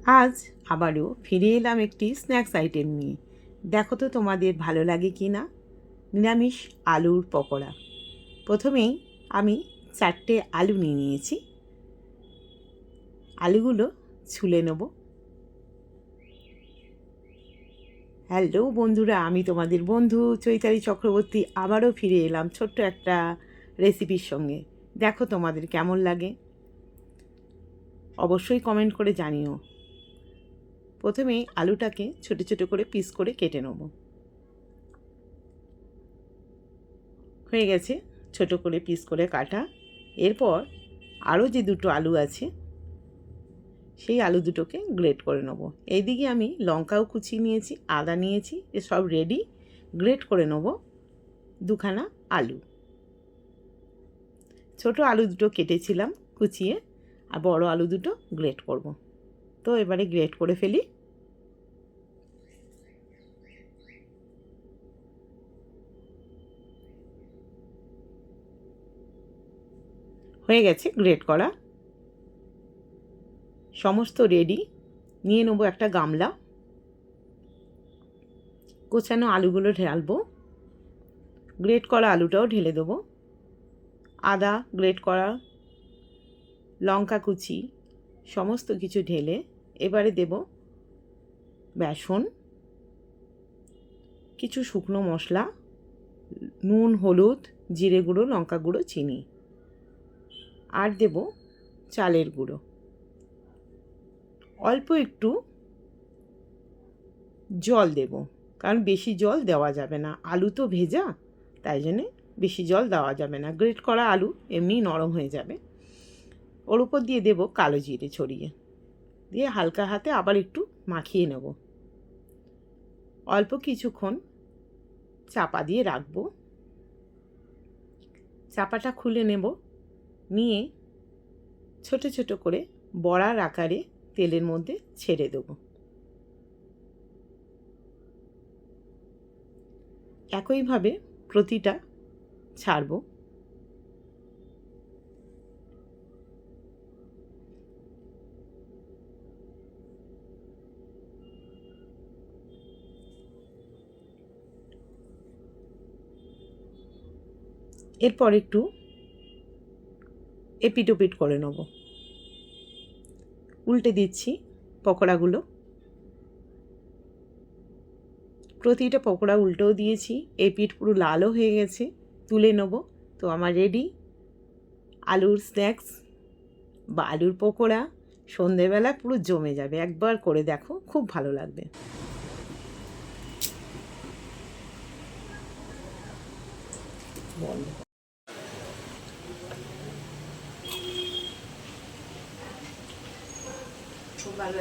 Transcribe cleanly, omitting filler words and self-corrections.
আজ আবারও ফিরে এলাম একটি স্ন্যাক্স আইটেম নিয়ে। দেখো তো তোমাদের ভালো লাগে কি না। নিরামিষ আলুর পকোড়া। প্রথমেই আমি 4টে আলু নিয়ে নিয়েছি। আলুগুলো ছুলে নেব। হ্যালো বন্ধুরা, আমি তোমাদের বন্ধু চৈতালি চক্রবর্তী আবারও ফিরে এলাম ছোট্ট একটা রেসিপির সঙ্গে। দেখো তোমাদের কেমন লাগে, অবশ্যই কমেন্ট করে জানিও। প্রথমেই আলুটাকে ছোট ছোট করে পিস করে কেটে নেব। হয়ে গেছে ছোট করে পিস করে কাটা। এরপর আরও যে দুটো আলু আছে সেই আলু দুটোকে গ্রেট করে নেব। এইদিকে আমি লঙ্কাও কুচিয়ে নিয়েছি, আদা নিয়েছি, সব রেডি। গ্রেট করে নেব দুখানা আলু। ছোট আলু দুটো কেটেছিলাম কুচিয়ে, আর বড় আলু দুটো গ্রেট করব। তো এবারে গ্রেট করে ফেলি। হয়ে গেছে গ্রেট করা, সমস্ত রেডি। নিয়ে নেবো একটা গামলা, কোচানো আলুগুলো ঢালবো, গ্রেট করা আলুটাও ঢেলে দেবো, আদা গ্রেট করা, লঙ্কা কুচি, সমস্ত কিছু ঢেলে এবারে দেব বেসন, কিছু শুকনো মশলা, নুন, হলুদ, জিরে গুঁড়ো, লঙ্কা গুঁড়ো, চিনি, আর দেব চালের গুঁড়ো। অল্প একটু জল দেব, কারণ বেশি জল দেওয়া যাবে না, আলু তো ভেজা, তাই জন্যে বেশি জল দেওয়া যাবে না। গ্রেট করা আলু এমনি নরম হয়ে যাবে। ওর উপর দিয়ে দেব কালো জিরে ছড়িয়ে, দিয়ে হালকা হাতে আবার একটু মাখিয়ে নেব। অল্প কিছুক্ষণ চাপা দিয়ে রাখবো। চাপাটা খুলে নেব, নিয়ে ছোট ছোট করে বড়ার আকারে তেলের মধ্যে ছেড়ে দেব। একইভাবে প্রতিটা ছাড়ব। এরপর একটু এপিট ওপিট করে নেব। উল্টে দিচ্ছি পকোড়াগুলো। প্রতিটা পকোড়া উল্টেও দিয়েছি, এপিট পুরো লালও হয়ে গেছে। তুলে নেব। তো আমার রেডি আলুর স্ন্যাক্স বা আলুর পকোড়া। সন্ধেবেলা পুরো জমে যাবে, একবার করে দেখো, খুব ভালো লাগবে। খুব ভালো